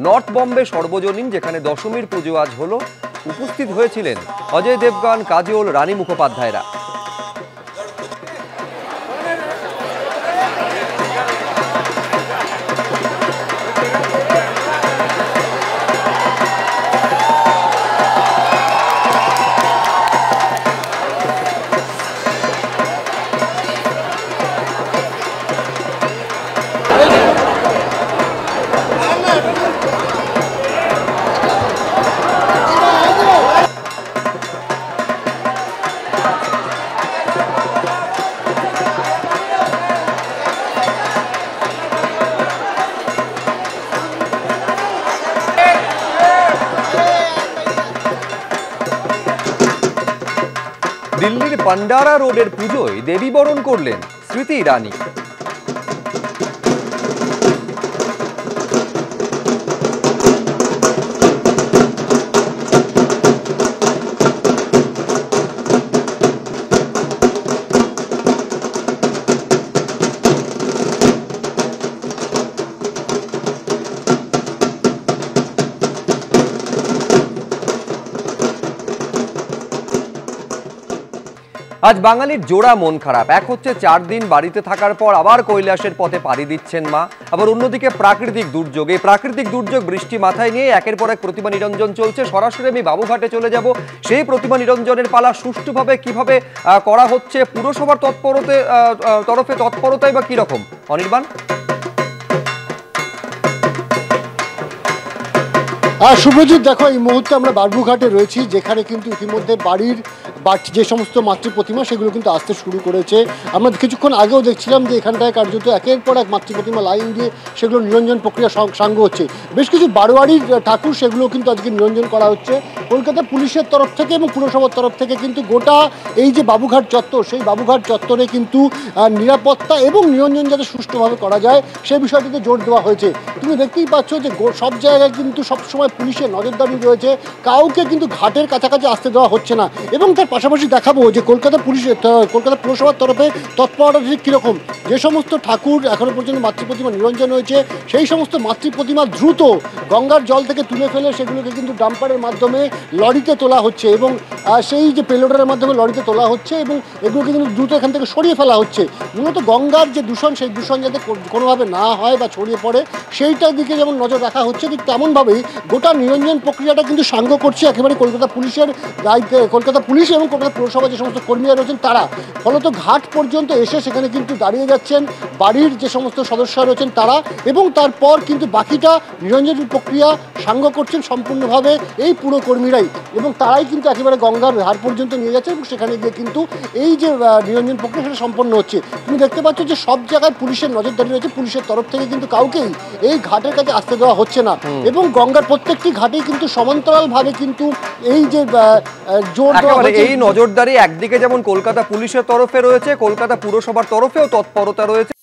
North Bombay সর্বজনীন, যেখানে দশমীর পুজো আজ হলো। উপস্থিত হয়েছিলেন অজয় দেবগন, কাজল, রানী মুখোপাধ্যায়রা। দিল্লির পান্ডারা রোডের পুজোয় দেবী বরণ করলেন স্মৃতি ইরানি। আজ বাঙালির জোড়া মন খারাপ। এক হচ্ছে 4 দিন বাড়িতে থাকার পর আবার কৈলাসের পথে পাড়ি দিচ্ছেন মা, আবার অন্যদিকে প্রাকৃতিক দুর্যোগ। এই প্রাকৃতিক দুর্যোগ বৃষ্টি মাথায় নিয়ে একের পর এক প্রতিমা নিরঞ্জন চলছে। সরাসরি আমি বাবুঘাটে চলে যাব। সেই প্রতিমা নিরঞ্জনের পালা সুষ্ঠুভাবে কিভাবে করা হচ্ছে, পুরসভার তরফে তৎপরতাই বা কিরকম, অনির্বাণ? শুভজিৎ, দেখো এই মুহূর্তে আমরা বাবুঘাটে রয়েছি, যেখানে কিন্তু ইতিমধ্যে বাড়ির যে সমস্ত মাতৃ প্রতিমা সেগুলো কিন্তু আসতে শুরু করেছে। আমরা কিছুক্ষণ আগেও দেখছিলাম যে এখানটায় কার্যত একের পর এক মাতৃ প্রতিমা লাইন দিয়ে সেগুলো নিরঞ্জন প্রক্রিয়া সাঙ্গ হচ্ছে। বেশ কিছু বারোয়ারির ঠাকুর সেগুলো কিন্তু আজকে নিরঞ্জন করা হচ্ছে। কলকাতা পুলিশের তরফ থেকে এবং পুরসভার তরফ থেকে কিন্তু গোটা এই যে বাবুঘাট চত্বর, সেই বাবুঘাট চত্বরে কিন্তু নিরাপত্তা এবং নিরঞ্জন যাতে সুষ্ঠুভাবে করা যায় সেই বিষয়টিতে জোর দেওয়া হয়েছে। তুমি দেখতেই পাচ্ছ যে সব জায়গায় কিন্তু সবসময় পুলিশের নজরদারি রয়েছে, কাউকে কিন্তু ঘাটের কাছাকাছি আসতে দেওয়া হচ্ছে না। এবং তার পাশাপাশি দেখাবো যে কলকাতা পুরসভার তরফে তৎপরতা ঠিক কীরকম। যে সমস্ত ঠাকুর এখনো পর্যন্ত মাতৃ প্রতিমা নিরঞ্জন হয়েছে, সেই সমস্ত মাতৃ প্রতিমা দ্রুত গঙ্গার জল থেকে তুলে ফেলে সেগুলোকে কিন্তু ডাম্পারের মাধ্যমে লরিতে তোলা হচ্ছে এবং সেই যে পেলোডারের মাধ্যমে লরিতে তোলা হচ্ছে এবং এগুলোকে কিন্তু দ্রুত এখান থেকে সরিয়ে ফেলা হচ্ছে। মূলত গঙ্গার যে দূষণ, সেই দূষণ যাতে কোনোভাবে না হয় বা ছড়িয়ে পড়ে সেইটার দিকে যেমন নজর রাখা হচ্ছে, ঠিক তেমনভাবেই গোটা নিরঞ্জন প্রক্রিয়াটা কিন্তু সাঙ্গ করছে একেবারে কলকাতা পুলিশের দায়িত্বে, কলকাতা পুলিশ এবং কলকাতা পুরসভা যে সমস্ত কর্মীরা রয়েছেন তারা। ফলত ঘাট পর্যন্ত এসে সেখানে কিন্তু দাঁড়িয়ে যাচ্ছেন বাড়ির যে সমস্ত সদস্যরা রয়েছেন তারা, এবং তারপর কিন্তু বাকিটা নিরঞ্জন প্রক্রিয়া সাঙ্গ করছেন সম্পূর্ণভাবে এই পুরো কর্মীরাই, এবং তারাই কিন্তু একেবারে গঙ্গার ধার পর্যন্ত নিয়ে যাচ্ছে এবং সেখানে গিয়ে কিন্তু এই যে নিরঞ্জন প্রক্রিয়া সেটা সম্পন্ন হচ্ছে। তুমি দেখতে পাচ্ছ যে সব জায়গায় পুলিশের নজরদারি রয়েছে, পুলিশের তরফ থেকে কিন্তু কাউকেই এই ঘাটের কাছে আসতে দেওয়া হচ্ছে না এবং গঙ্গার প্রত্যেকটি ঘাটেই কিন্তু সমান্তরালভাবে কিন্তু এই যে জোর দেওয়া হয়েছে। এই নজরদারি একদিকে যেমন কলকাতা পুলিশের তরফে রয়েছে, কলকাতা পুরসভার তরফেও তৎপরতা রয়েছে।